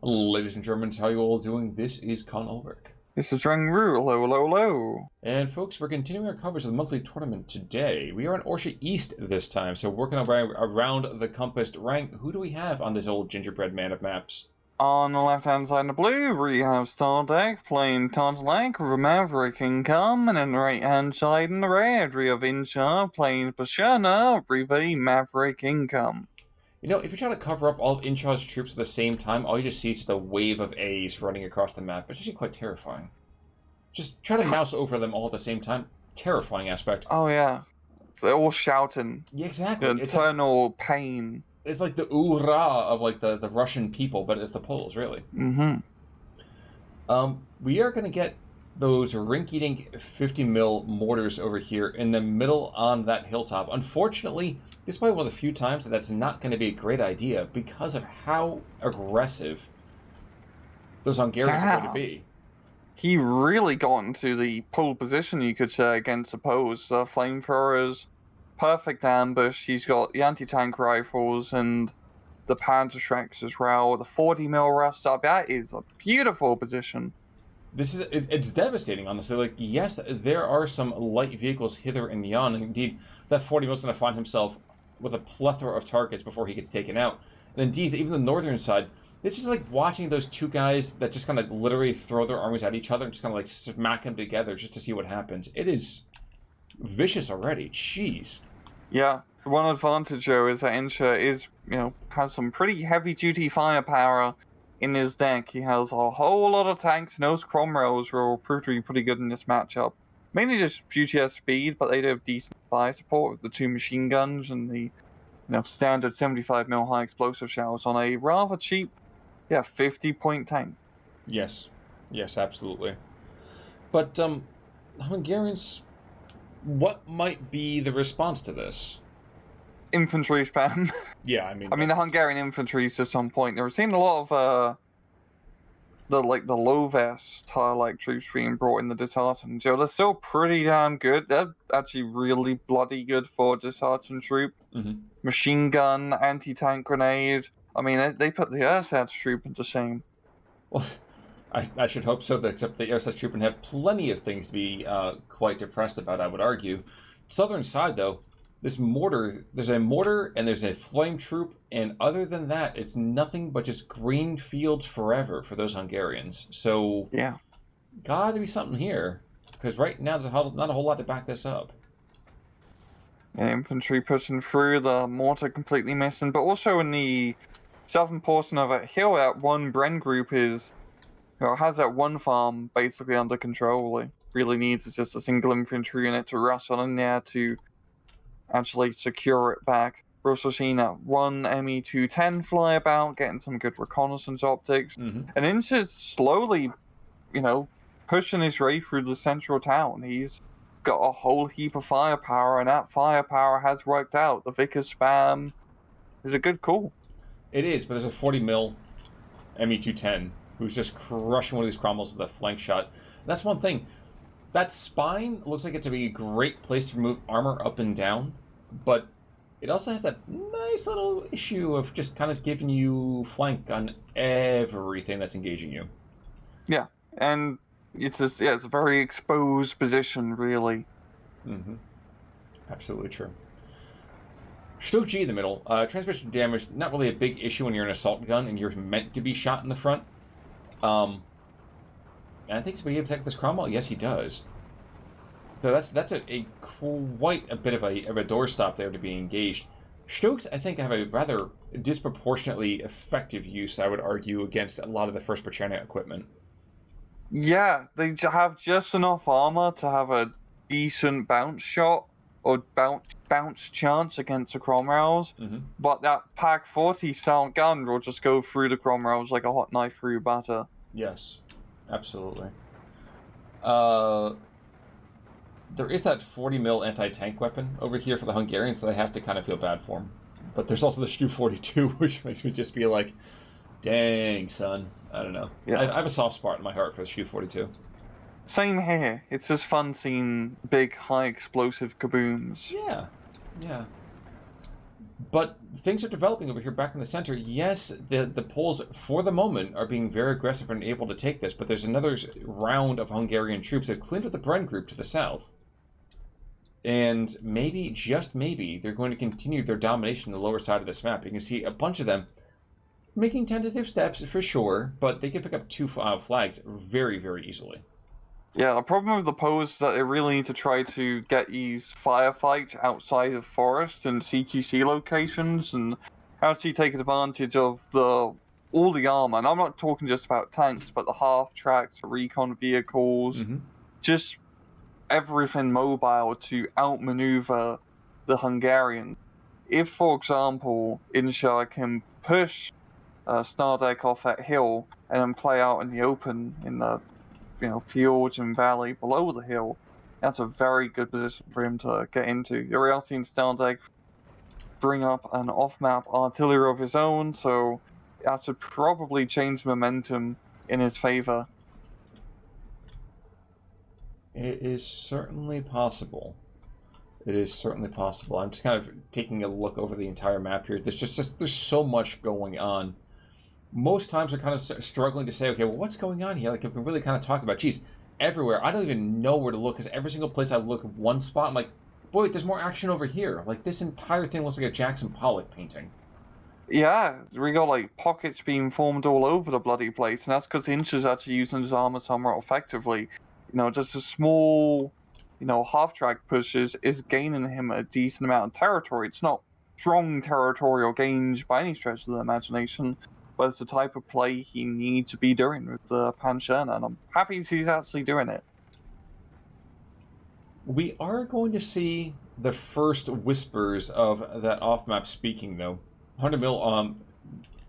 Ladies and gentlemen, how are you all doing? This is Con Ulrich. This is Rangru, hello. And folks, we're continuing our coverage of the monthly tournament today. We are in Orsha East this time, so working our way around the compassed rank. Who do we have on this old gingerbread man of maps? On the left-hand side of the blue, we have Stardekk playing Tartelek with Maverick income, and on the right-hand side in the red, we have Insha playing Pancerna with a Maverick income. You know, if you try to cover up all of Insha's troops at the same time, all you just see is the wave of A's running across the map. It's actually quite terrifying. Just try to mouse over them all at the same time. Terrifying aspect. Oh yeah. They're all shouting. Yeah, exactly. The eternal pain. It's like the oorah of like the Russian people, but it's the Poles, really. Mm-hmm. We are going to get those rinky-dink 50mm mortars over here in the middle on that hilltop. Unfortunately, this is probably one of the few times that's not going to be a great idea because of how aggressive those Hungarians are going to be. He really got into the pole position, you could say, against the Poles. Flamethrowers, perfect ambush. He's got the anti-tank rifles and the Panzerschrecks as well. The 40mm rust up. That is a beautiful position. It's devastating, honestly. Like, yes, there are some light vehicles hither and yon. And indeed, that 40mm is going to find himself with a plethora of targets before he gets taken out. And indeed, even the northern side, it's just like watching those two guys that just kind of literally throw their armies at each other and just kind of like smack them together just to see what happens. It is vicious already. Jeez. Yeah. One advantage, though, is that Insha is, has some pretty heavy-duty firepower in his deck. He has a whole lot of tanks, and those Cromwells will prove to be pretty good in this matchup. Mainly just GTS speed, but they do have decent fire support with the two machine guns and the standard 75mm high explosive shells on a rather cheap, 50-point tank. Yes, absolutely. But the Hungarians, what might be the response to this? Infantry spam. Yeah, I mean the Hungarian infantry to some point. They were seeing a lot of the low vest troops being brought in the disheartened. They're still pretty damn good. They're actually really bloody good for a disheartened troop. Mm-hmm. Machine gun, anti-tank grenade. I mean, they put the Ersatz troop into shame. Well, I should hope so, except the Ersatz troop have plenty of things to be quite depressed about, I would argue. Southern side, though, there's a mortar and there's a flame troop, and other than that, it's nothing but just green fields forever for those Hungarians. So, yeah, gotta be something here, because right now there's not a whole lot to back this up. And infantry pushing through, the mortar completely missing, but also in the southern portion of that hill, that one Bren group has that one farm basically under control. It really needs is just a single infantry unit to rush on in there to actually secure it back. We're also seeing that one ME-210 fly about, getting some good reconnaissance optics. Mm-hmm. And Insha's slowly, pushing his way through the central town. He's got a whole heap of firepower, and that firepower has worked out. The Vickers spam is a good call. It is, but there's a 40mm ME-210 who's just crushing one of these Cromwells with a flank shot. And that's one thing. That spine looks like it to be a great place to move armor up and down, but it also has that nice little issue of just kind of giving you flank on everything that's engaging you. Yeah, and it's a very exposed position, really. Mm-hmm. Absolutely true. Stokes G in the middle. Transmission damage, not really a big issue when you're an assault gun and you're meant to be shot in the front. And I think he's able to protect this Cromwell. Yes, he does. So that's quite a bit of a doorstop there to be engaged. Stokes, I think, have a rather disproportionately effective use, I would argue, against a lot of the first Pancerna equipment. Yeah, they have just enough armor to have a decent bounce shot or bounce chance against the Cromwells, but that Pak 40 sound gun will just go through the Cromwells like a hot knife through butter. Yes, absolutely. There is that 40mm anti-tank weapon over here for the Hungarians that I have to kind of feel bad for them. But there's also the Stu 42, which makes me just be like, dang, son. I don't know. Yeah. I have a soft spot in my heart for the Stu 42. Same here. It's just fun seeing big, high explosive kabooms. Yeah. But things are developing over here back in the center. Yes, the Poles, for the moment, are being very aggressive and able to take this, but there's another round of Hungarian troops that have cleared up the Bren group to the south. And maybe, just maybe, they're going to continue their domination on the lower side of this map. You can see a bunch of them making tentative steps, for sure, but they can pick up 2 flags very, very easily. Yeah, the problem with the Poles is that they really need to try to get these firefights outside of forest and CQC locations and actually take advantage of all the armor. And I'm not talking just about tanks, but the half-tracks, the recon vehicles, just everything mobile to outmaneuver the Hungarians. If, for example, Insha can push Stardekk off that hill and then play out in the open in the fields and valley below the hill, that's a very good position for him to get into. You're also seeing Stardekk bring up an off-map artillery of his own, so that should probably change momentum in his favor. It is certainly possible. It is certainly possible. I'm just kind of taking a look over the entire map here. There's so much going on. Most times we're kind of struggling to say, okay, well, what's going on here? Like, if we really kind of talk about, geez, everywhere. I don't even know where to look, because every single place I look at one spot, I'm like, boy, there's more action over here. Like, this entire thing looks like a Jackson Pollock painting. Yeah, we got, like, pockets being formed all over the bloody place, and that's because Insha's actually using his armor somewhat effectively. Just a small, half-track pushes is gaining him a decent amount of territory. It's not strong territorial gains by any stretch of the imagination, but it's the type of play he needs to be doing with the Pancerna, and I'm happy he's actually doing it. We are going to see the first whispers of that off-map speaking, though. 100 mil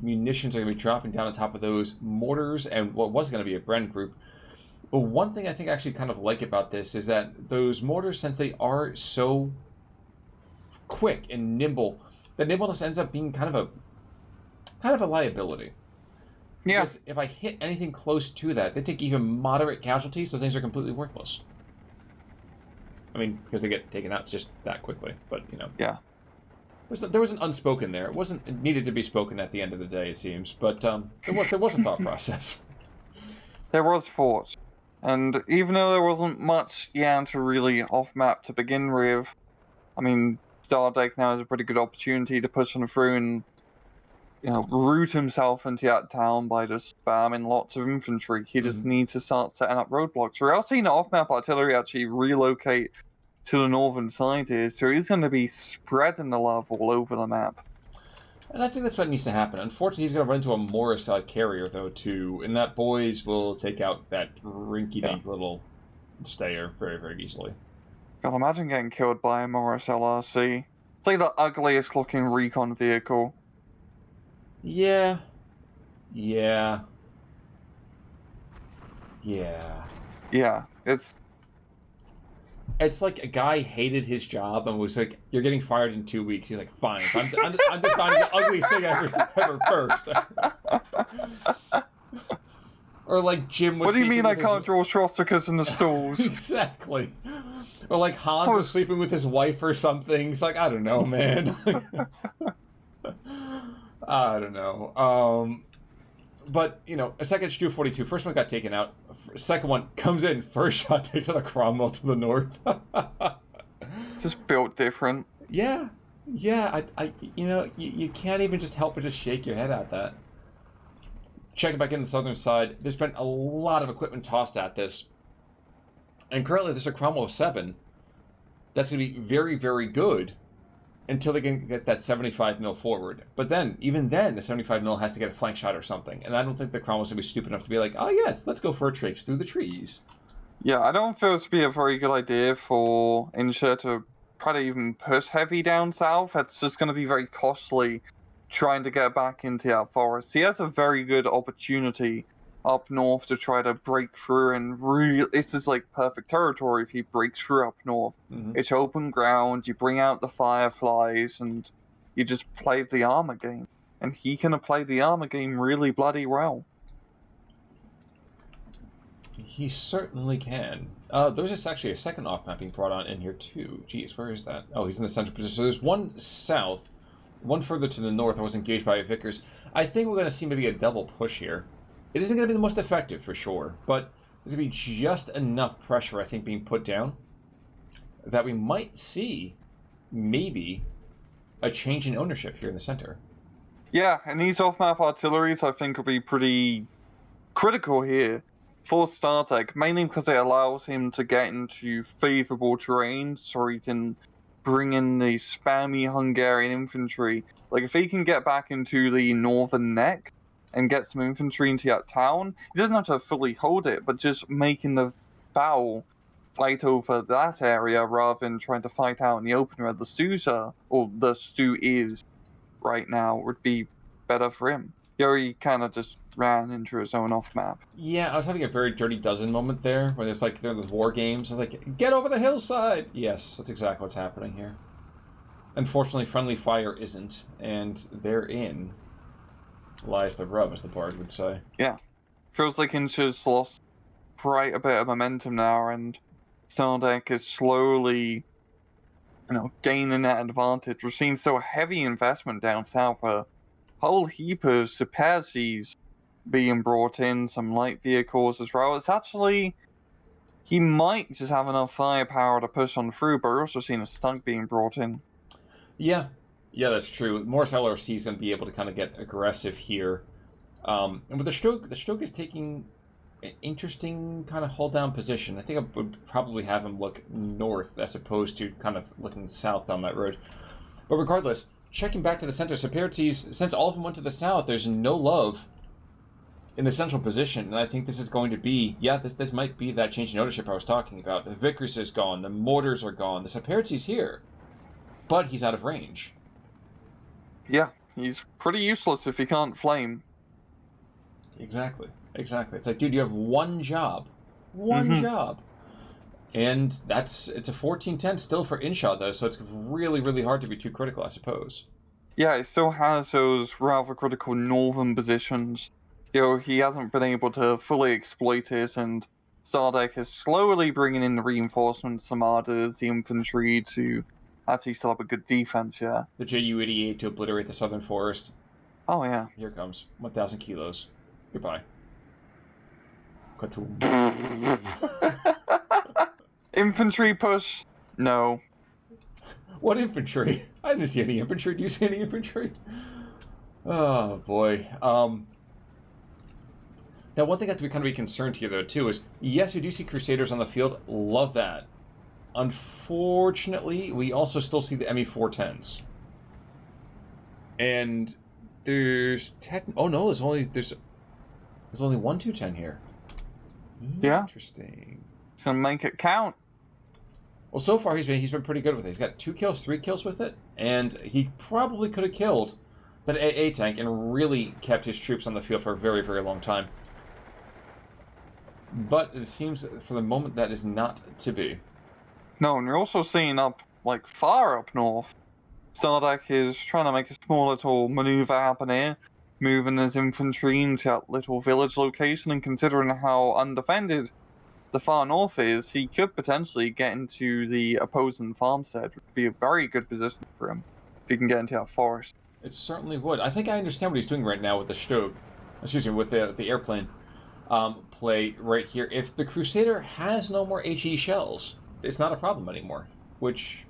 munitions are going to be dropping down on top of those mortars and what was going to be a Bren group. But one thing I think I actually kind of like about this is that those mortars, since they are so quick and nimble, the nimbleness ends up being kind of a liability. Yeah. Because if I hit anything close to that, they take even moderate casualties, so things are completely worthless. I mean, because they get taken out just that quickly, but, Yeah. There was an unspoken there. It needed to be spoken at the end of the day, it seems, but there was a thought process. There was thought. And even though there wasn't much to really off-map to begin with, I mean, Stardekk now has a pretty good opportunity to push on through and root himself into that town by just spamming lots of infantry. He just needs to start setting up roadblocks. We're also seeing the off-map artillery actually relocate to the northern side here, so he's going to be spreading the love all over the map. And I think that's what needs to happen. Unfortunately, he's going to run into a Morris carrier, though, too, and that boys will take out that rinky-dink little stayer very, very easily. God, imagine getting killed by a Morris LRC. It's like the ugliest looking recon vehicle. Yeah, it's like a guy hated his job and was like, "You're getting fired in 2 weeks." He's like, "Fine, I'm deciding the ugliest thing ever first." Or like Jim was. What do you mean I can't draw swastikas in the stalls? Exactly. Or like Hans was sleeping with his wife or something. It's like, I don't know, man. I don't know. But, a second Stu 42. First one got taken out. Second one comes in. First shot takes out a Cromwell to the north. Just built different. Yeah. You can't even just help but just shake your head at that. Checking back in the southern side, there's been a lot of equipment tossed at this. And currently there's a Cromwell 7 that's going to be very, very good until they can get that 75 mil forward. But then, even then, the 75 mil has to get a flank shot or something. And I don't think the Cromwell's going to be stupid enough to be like, oh yes, let's go for a traipse through the trees. Yeah, I don't feel it to be a very good idea for Insha to try to even push heavy down south. It's just going to be very costly trying to get back into that forest. He has a very good opportunity up north to try to break through, and really, this is like perfect territory if he breaks through up north. It's open ground, you bring out the fireflies, and you just play the armor game. And he can play the armor game really bloody well. He certainly can. There's actually a second off-map being brought on in here too. Jeez, where is that? Oh, he's in the central position. So there's one south, one further to the north was engaged by Vickers. I think we're going to see maybe a double push here. It isn't going to be the most effective for sure, but there's going to be just enough pressure, I think, being put down that we might see maybe a change in ownership here in the center. Yeah, and these off-map artilleries I think will be pretty critical here for Stardekk, mainly because it allows him to get into favourable terrain so he can bring in the spammy Hungarian infantry. Like, if he can get back into the northern neck and get some infantry into that town, he doesn't have to fully hold it, but just making the battle fight over that area rather than trying to fight out in the open where the stews are, or the stew is right now, would be better for him. He kind of just ran into his own off-map. Yeah, I was having a very Dirty Dozen moment there, where there's like, they're the war games. I was like, get over the hillside! Yes, that's exactly what's happening here. Unfortunately, friendly fire isn't, and therein lies the rub, as the bard would say. Yeah. Feels like Insha's lost quite a bit of momentum now, and Stardekk is slowly, gaining that advantage. We're seeing so heavy investment down south, a whole heap of Superzis being brought in, some light vehicles as well. It's actually, he might just have enough firepower to push on through, but we're also seeing a stunk being brought in. Yeah, that's true. Morris LRC is going to be able to kind of get aggressive here. And with the stroke is taking an interesting kind of hold down position. I think I would probably have him look north as opposed to kind of looking south down that road. But regardless, checking back to the center, Superzis, since all of them went to the south, there's no love in the central position, and I think this is going to be, this might be that change in ownership I was talking about. The Vickers is gone, the mortars are gone, the Superzis here, but he's out of range. Yeah, he's pretty useless if he can't flame. Exactly. It's like, dude, you have one job. One job. And it's a 14-10 still for Insha, though, so it's really, really hard to be too critical, I suppose. Yeah, it still has those rather critical northern positions. He hasn't been able to fully exploit it, and Stardekk is slowly bringing in the reinforcements, armadas, the infantry to actually still have a good defense, yeah. The Ju-88 to obliterate the southern forest. Oh, yeah. Here it comes. 1,000 kilos. Goodbye. Cut to... Infantry push? No. What infantry? I didn't see any infantry. Do you see any infantry? Oh, boy. Now, one thing I have to kind of be concerned here, though, too, is, yes, we do see Crusaders on the field. Love that. Unfortunately, we also still see the ME-410s. And there's... Oh, no, there's only one 210 here. Yeah. Interesting. It's going to make it count. Well, so far he's been pretty good with it. He's got 2 kills, 3 kills with it, and he probably could have killed that AA tank and really kept his troops on the field for a very, very long time. But it seems for the moment that is not to be. No, and you're also seeing far up north, Stardekk is trying to make a small little maneuver happen here, moving his infantry into that little village location, and considering how undefended the far north is, he could potentially get into the opposing farmstead, which would be a very good position for him if he can get into that forest. It certainly would. I think I understand what he's doing right now with the Stog. Excuse me, with the airplane play right here. If the Crusader has no more HE shells, it's not a problem anymore, which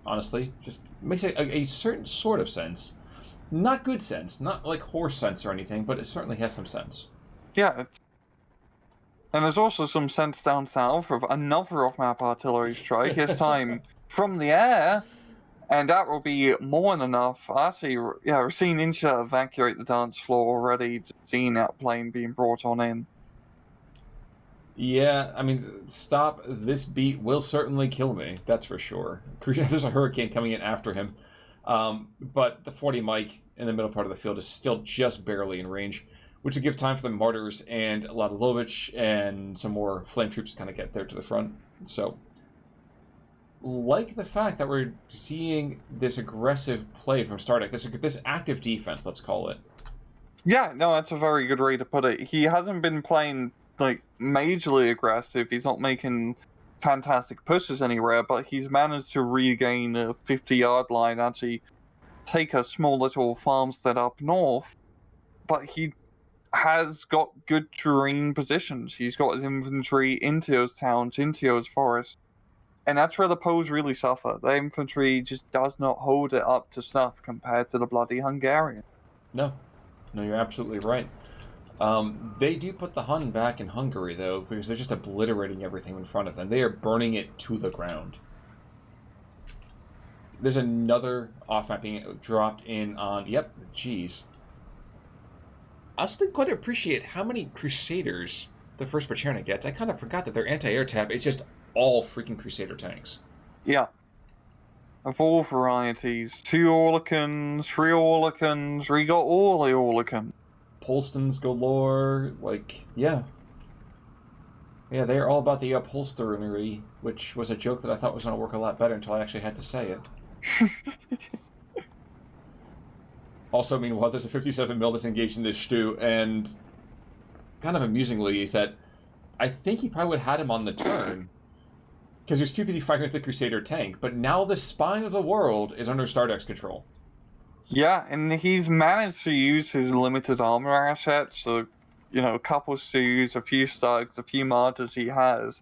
honestly just makes a certain sort of sense. Not good sense, not like horse sense or anything, but it certainly has some sense. Yeah, and there's also some sense down south of another off-map artillery strike, this time from the air, and that will be more than enough. Actually, yeah, we're seeing Insha evacuate the dance floor already, seeing that plane being brought on in. Yeah, I mean, stop. This beat will certainly kill me, that's for sure. There's a hurricane coming in after him. But the 40 Mike in the middle part of the field is still just barely in range, which would give time for the Martyrs and Ladilovich and some more flame troops to kind of get there to the front. So, like the fact that we're seeing this aggressive play from Stardekk, this active defense, let's call it. Yeah, no, that's a very good way to put it. He hasn't been playing, majorly aggressive. He's not making fantastic pushes anywhere, but he's managed to regain a 50-yard line, actually take a small little farmstead up north, but he has got good terrain positions. He's got his infantry into those towns, into those forests. And that's where the Poles really suffer. The infantry just does not hold it up to snuff compared to the bloody Hungarian. No, you're absolutely right. They do put the Hun back in Hungary, though, because they're just obliterating everything in front of them. They are burning it to the ground. There's another off-map being dropped in on... Yep, jeez. I also didn't quite appreciate how many Crusaders the 1st Pancerna gets. I kind of forgot that their anti-air tab is just all freaking Crusader tanks. Yeah. Of all varieties. 2 Orlikans, 3 Orlikans, we got all the Orlikans. Polstons galore, yeah. Yeah, they're all about the upholstery, which was a joke that I thought was going to work a lot better until I actually had to say it. Also, meanwhile, there's a 57 mil that's engaged in this stew, and kind of amusingly is that I think he probably would have had him on the turn, because he was too busy fighting with the Crusader tank, but now the spine of the world is under Stardekk's control. Yeah, and he's managed to use his limited armor assets, so, a couple stews, a few stugs, a few martyrs he has,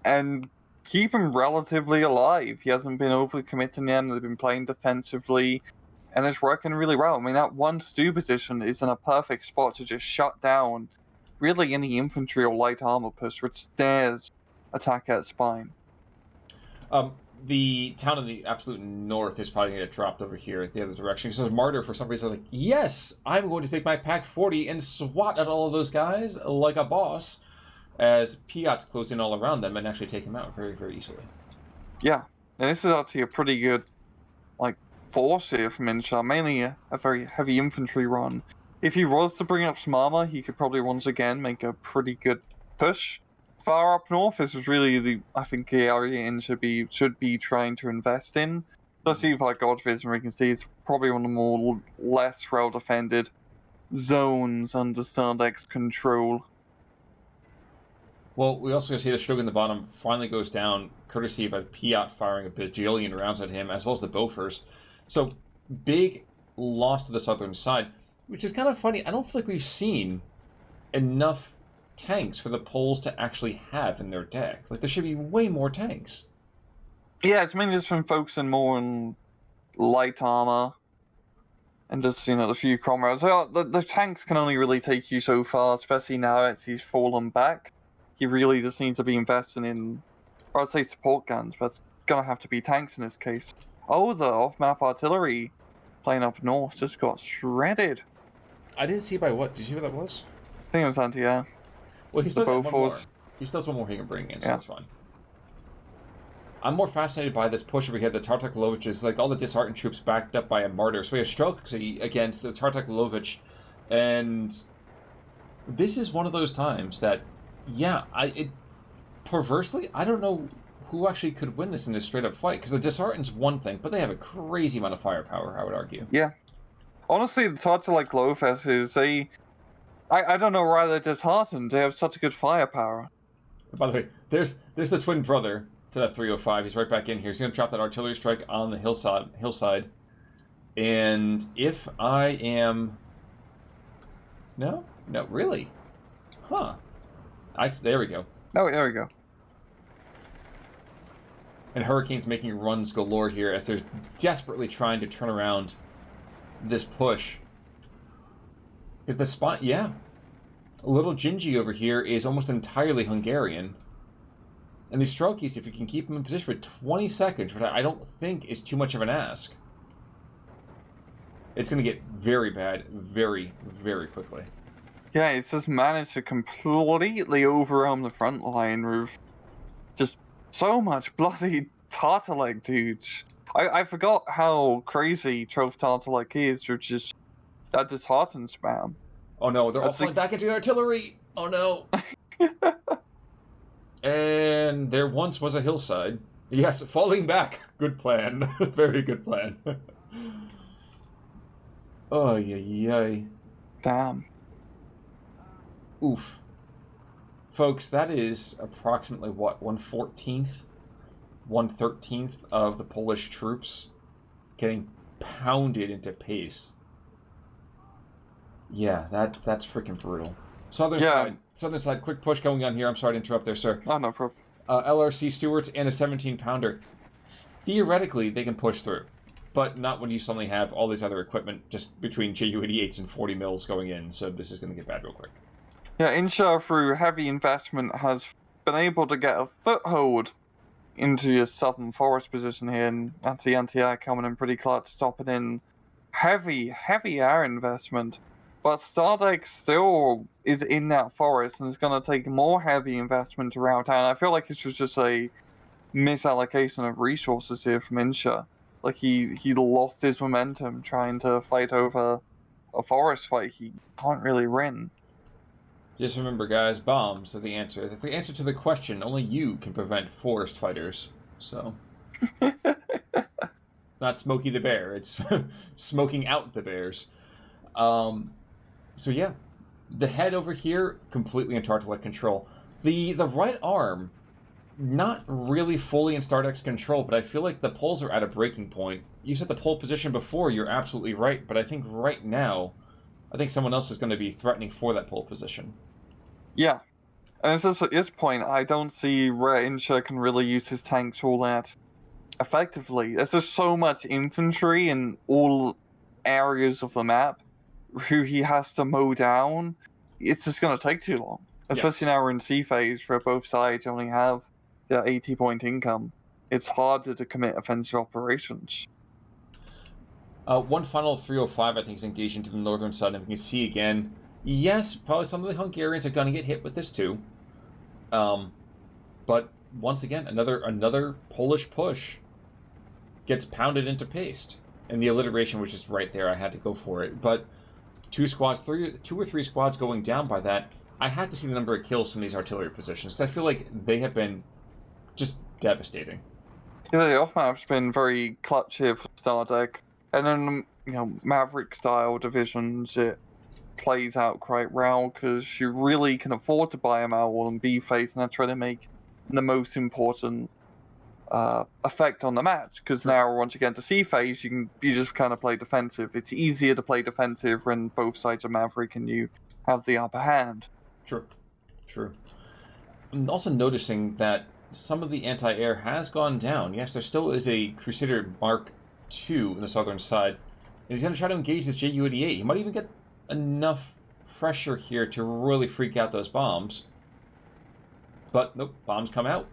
and keep him relatively alive. He hasn't been overcommitting them, they've been playing defensively, and it's working really well. I mean, that 1 stew position is in a perfect spot to just shut down really any infantry or light armor push which dares attack at spine. The town in the absolute north is probably going to get dropped over here the other direction. Because Martyr, for some reason, is like, yes, I'm going to take my Pack 40 and swat at all of those guys like a boss, as Piats close in all around them and actually take him out very, very easily. Yeah, and this is actually a pretty good, force here from Insha, mainly a very heavy infantry run. If he was to bring up some armor, he could probably once again make a pretty good push. Far up north, this is really the area Insha should be trying to invest in. Especially if God Vision, we can see it's probably one of the more less well defended zones under Stardekk's control. Well, we also see the Shrug in the bottom finally goes down, courtesy of a Piat firing a bajillion rounds at him, as well as the Bofors. So, big loss to the southern side, which is kind of funny. I don't feel like we've seen enough tanks for the Poles to actually have in their deck. There should be way more tanks. Yeah, it's mainly just been focusing more on light armor and just, the few comrades. The tanks can only really take you so far, especially now that he's fallen back. You really just need to be investing in, I'd say support guns, but it's gonna have to be tanks in this case. Oh, the off-map artillery playing up north just got shredded. I didn't see by what. Did you see what that was? I think it was anti-air. Well, he still got one more. He still has one more he can bring in, so that's fine. I'm more fascinated by this push over here. The Tartelek Lovich is all the disheartened troops backed up by a martyr. So we have Streltsy against the Tartelek Lovich, and this is one of those times that, perversely, I don't know who actually could win this in a straight-up fight, because the disheartened's one thing, but they have a crazy amount of firepower, I would argue. Yeah. Honestly, the Tartelek Lovich is I don't know why they're disheartened. They have such a good firepower. By the way, there's the twin brother to that 305. He's right back in here. He's going to drop that artillery strike on the hillside. And if I am... No, really? Huh. There we go. Oh, there we go. And Hurricane's making runs galore here as they're desperately trying to turn around this push. Because the spot, little Gingy over here is almost entirely Hungarian. And these Strelkies, if you can keep them in position for 20 seconds, which I don't think is too much of an ask, it's going to get very bad very, very quickly. Yeah, it's just managed to completely overwhelm the front line with just so much bloody Tartelek dudes. I forgot how crazy 12th Tartelek is, which is that disheartened spam. Oh no, they're all falling back into the artillery! Oh no! And there once was a hillside. Yes, falling back. Good plan. Very good plan. Oh, yay. Damn. Oof. Folks, that is approximately, 1/14th? 1/13th of the Polish troops getting pounded into paste. Yeah, that's freaking brutal. Southern side, quick push going on here. I'm sorry to interrupt there, sir. Oh, no problem. LRC Stewarts and a 17-pounder. Theoretically, they can push through, but not when you suddenly have all these other equipment just between JU-88s and 40 mils going in, so this is going to get bad real quick. Yeah, Insha, through heavy investment, has been able to get a foothold into your southern forest position here, and that's the anti-air coming in pretty clutch, stopping in heavy air investment. But Stardekk still is in that forest, and it's going to take more heavy investment to rout out. I feel like this was just a misallocation of resources here from Insha. Like, he lost his momentum trying to fight over a forest fight he can't really win. Just remember, guys, bombs are the answer. That's the answer to the question. Only you can prevent forest fighters. So, not Smokey the Bear. It's smoking out the bears. So yeah, the head over here completely in Tartelek control. The right arm, not really fully in Stardekk's control, but I feel like the poles are at a breaking point. You said the pole position before. You're absolutely right, but I think right now, I think someone else is going to be threatening for that pole position. Yeah, and it's just at this point, I don't see where Insha can really use his tanks all that effectively. There's just so much infantry in all areas of the map who he has to mow down. It's just going to take too long. Especially now we're in C phase where both sides only have their 80-point income. It's harder to commit offensive operations. One final 305, I think, is engaged into the northern side, and we can see again. Yes, probably some of the Hungarians are going to get hit with this too. But once again, another Polish push gets pounded into paste. And the alliteration was just right there. I had to go for it. But two or three squads going down by that. I had to see the number of kills from these artillery positions. I feel like they have been just devastating. Yeah, the off-map's been very clutch here for Stardekk. And then, Maverick-style divisions, it plays out quite well because you really can afford to buy them out and B phase, and that's trying to make the most important effect on the match. Because now once you get into C phase, you just kind of play defensive. It's easier to play defensive when both sides are Maverick and you have the upper hand. True. I'm also noticing that some of the anti-air has gone down. Yes, there still is a Crusader Mark II in the southern side, and he's going to try to engage this JU-88. He might even get enough pressure here to really freak out those bombs. But nope, bombs come out,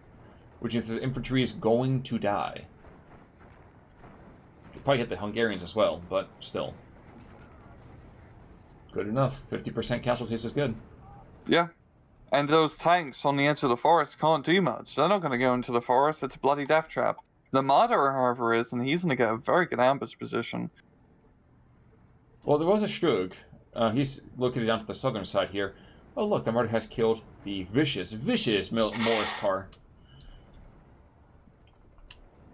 which is the infantry is going to die. You'll probably hit the Hungarians as well, but still. Good enough. 50% casualties is good. Yeah. And those tanks on the edge of the forest can't do much. They're not going to go into the forest. It's a bloody death trap. The Martyr, however, is, and he's going to get a very good ambush position. Well, there was a Stug. He's located down to the southern side here. Oh, look, the Martyr has killed the vicious Morris car.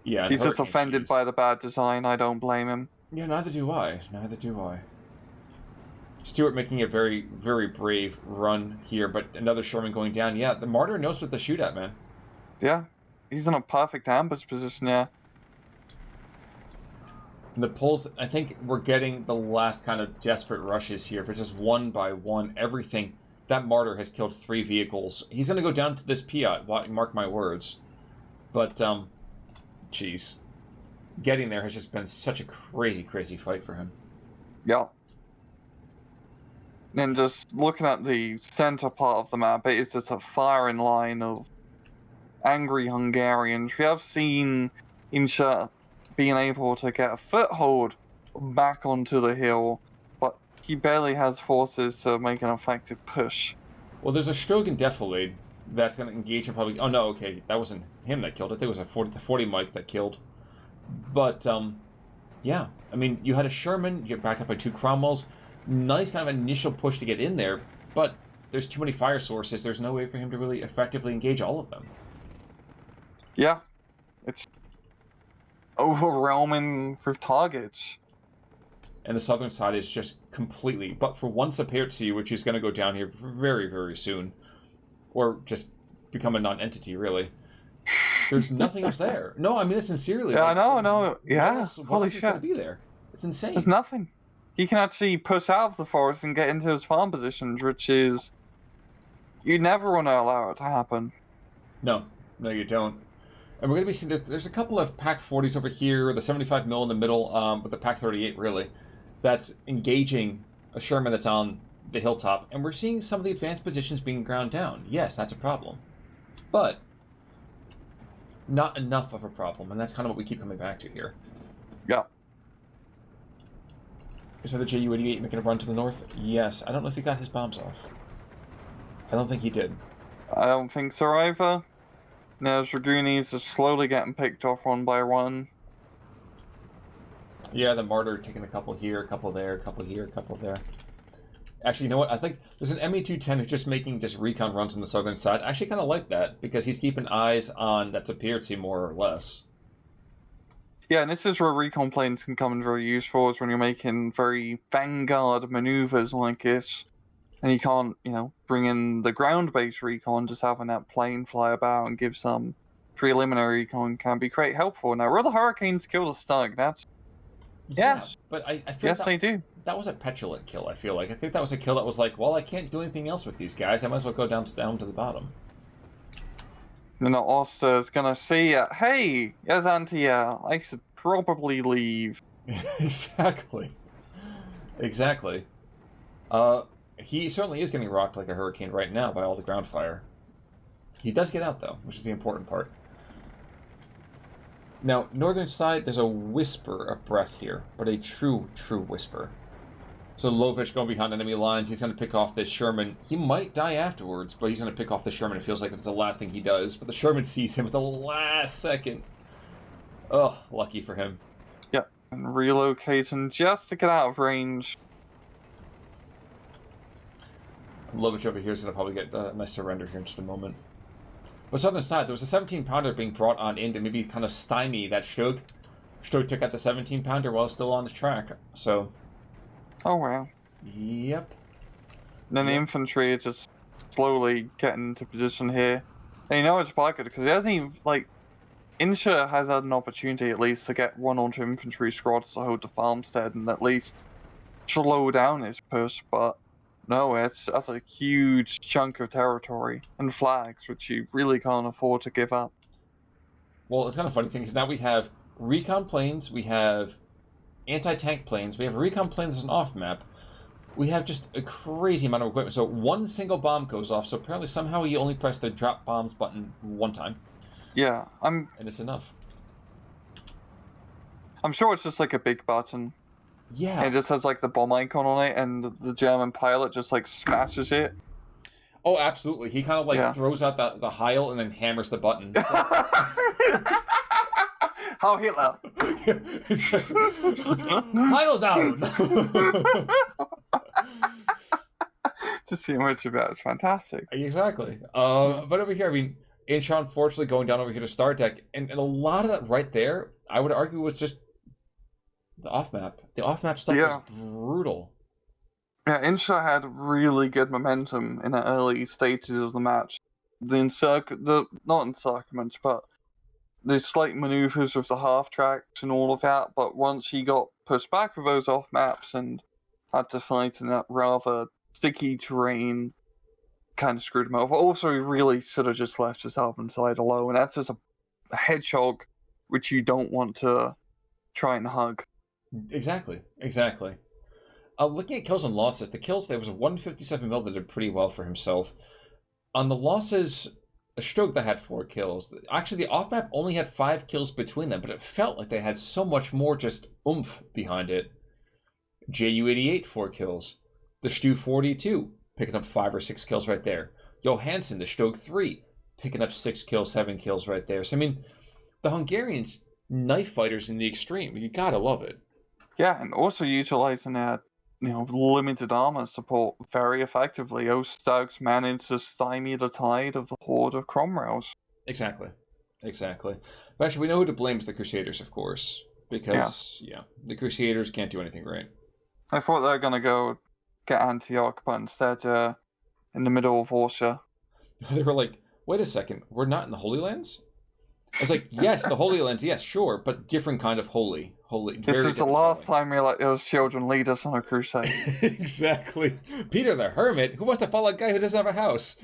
Yeah, he's just offended by the bad design. I don't blame him. Yeah, neither do I. Stewart making a very, very brave run here, but another Shoreman going down. Yeah, the Martyr knows what to shoot at, man. Yeah, he's in a perfect ambush position, yeah. And the pulls, I think we're getting the last kind of desperate rushes here, but just one by one, everything. That Martyr has killed 3 vehicles. He's going to go down to this Piat, mark my words. But, jeez. Getting there has just been such a crazy, crazy fight for him. Yeah. And just looking at the center part of the map, it is just a firing line of angry Hungarians. We have seen Insha being able to get a foothold back onto the hill, but he barely has forces to make an effective push. Well, there's a Strogan Defilade that's going to engage him probably... Oh, no, okay, that wasn't him that killed it. I think it was the 40 Mike that killed. But, yeah. I mean, you had a Sherman, you get backed up by 2 Cromwells. Nice kind of initial push to get in there, but there's too many fire sources. There's no way for him to really effectively engage all of them. Yeah. It's overwhelming for targets. And the southern side is just completely... But for one Sapertsi, which is going to go down here very, very soon, or just become a non-entity, really, there's nothing else there. No, I mean it sincerely. Yeah, like, I know. Yeah, what else is going to be there? It's insane. There's nothing. He can actually push out of the forest and get into his farm positions, which is... You never want to allow it to happen. No, you don't. And we're going to be seeing there's a couple of Pack 40s over here, the 75 mil in the middle, with the Pack 38 really, that's engaging a Sherman that's on the hilltop, and we're seeing some of the advanced positions being ground down. Yes, that's a problem, but not enough of a problem, and that's kind of what we keep coming back to here. Yeah. Is that the Ju-88 making a run to the north? Yes. I don't know if he got his bombs off. I don't think he did. I don't think so either. Now, Dragoonies are slowly getting picked off one by one. Yeah, the Martyr taking a couple here, a couple there, a couple here, a couple there. Actually, you know what? I think there's an ME-210 who's just making just recon runs on the southern side. I actually kind of like that, because he's keeping eyes on that Tapirtsi more or less. Yeah, and this is where recon planes can come in very useful, is when you're making very vanguard maneuvers like this. And you can't, bring in the ground-based recon, just having that plane fly about and give some preliminary recon can be quite helpful. Now, will the Hurricanes kill the Stug? That's... Yeah, yes. But I feel yes, they do. That was a petulant kill, I feel like. I think that was a kill that was like, well, I can't do anything else with these guys. I might as well go down to the bottom. Then Orsha is going to see, hey, yes, Auntie, I should probably leave. Exactly. He certainly is getting rocked like a hurricane right now by all the ground fire. He does get out, though, which is the important part. Now, northern side, there's a whisper of breath here, but a true whisper. So Lovich going behind enemy lines, he's going to pick off this Sherman. He might die afterwards, but he's going to pick off the Sherman. It feels like it's the last thing he does, but the Sherman sees him at the last second. Oh, lucky for him. Yep, and relocating just to get out of range. Lovich over here is going to probably get a nice surrender here in just a moment. But southern side, there was a 17-pounder being brought on in to maybe kind of stymie that Stug. Stug took out the 17-pounder while still on his track, so... Oh, wow. Yep. Then the infantry are just slowly getting into position here. And it's quite good, because he hasn't even, Insha has had an opportunity, at least, to get one or two infantry squads to hold the farmstead and at least slow down his push, but... No, that's a huge chunk of territory and flags, which you really can't afford to give up. Well, it's kind of funny thing is now we have recon planes, we have anti-tank planes, we have recon planes as an off-map. We have just a crazy amount of equipment. So one single bomb goes off, so apparently somehow you only press the drop bombs button one time. Yeah, and it's enough. I'm sure it's just like a big button. Yeah. And it just has the bomb icon on it, and the German pilot just smashes it. Oh, absolutely. He kind of throws out the Heil and then hammers the button. How Hitler. Heil down. To see how much of that is fantastic. Exactly. But over here, Insha unfortunately going down over here to Stardekk, and a lot of that right there, I would argue, was just the off-map. The off-map stuff was brutal. Yeah, Insha had really good momentum in the early stages of the match. Not encirclements, but the slight maneuvers with the half-tracks and all of that, but once he got pushed back with those off-maps and had to fight in that rather sticky terrain, kind of screwed him over. Also, he really should have just left his southern side alone, and that's just a hedgehog which you don't want to try and hug. Exactly. Looking at kills and losses, the kills, there was a 157 mil that did pretty well for himself. On the losses, Stug that had 4 kills. Actually, the off-map only had 5 kills between them, but it felt like they had so much more just oomph behind it. Ju-88, 4 kills. The Stu 42, picking up 5 or 6 kills right there. Johansson, the Stug 3, picking up 6 kills, 7 kills right there. So, the Hungarians, knife fighters in the extreme. You gotta love it. Yeah, and also utilizing that, limited armor support very effectively. Those Stugs managed to stymie the tide of the horde of Cromwells. Exactly. But actually, we know who to blame is the Crusaders, of course. Because, the Crusaders can't do anything right. I thought they were going to go get Antioch, but instead, in the middle of Orsha. They were like, wait a second, we're not in the Holy Lands? I was like, yes, the Holy Lands, yes, sure, but different kind of holy. Holy. This is the last time we let those children lead us on a crusade. Exactly. Peter the Hermit? Who wants to follow a guy who doesn't have a house?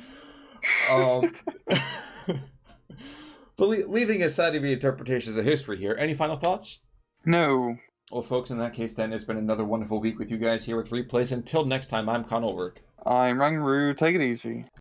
But leaving aside the interpretations of history here, any final thoughts? No. Well, folks, in that case, then, it's been another wonderful week with you guys here with Replays. Until next time, I'm Con Ulrich. I'm Rangaroo. Take it easy.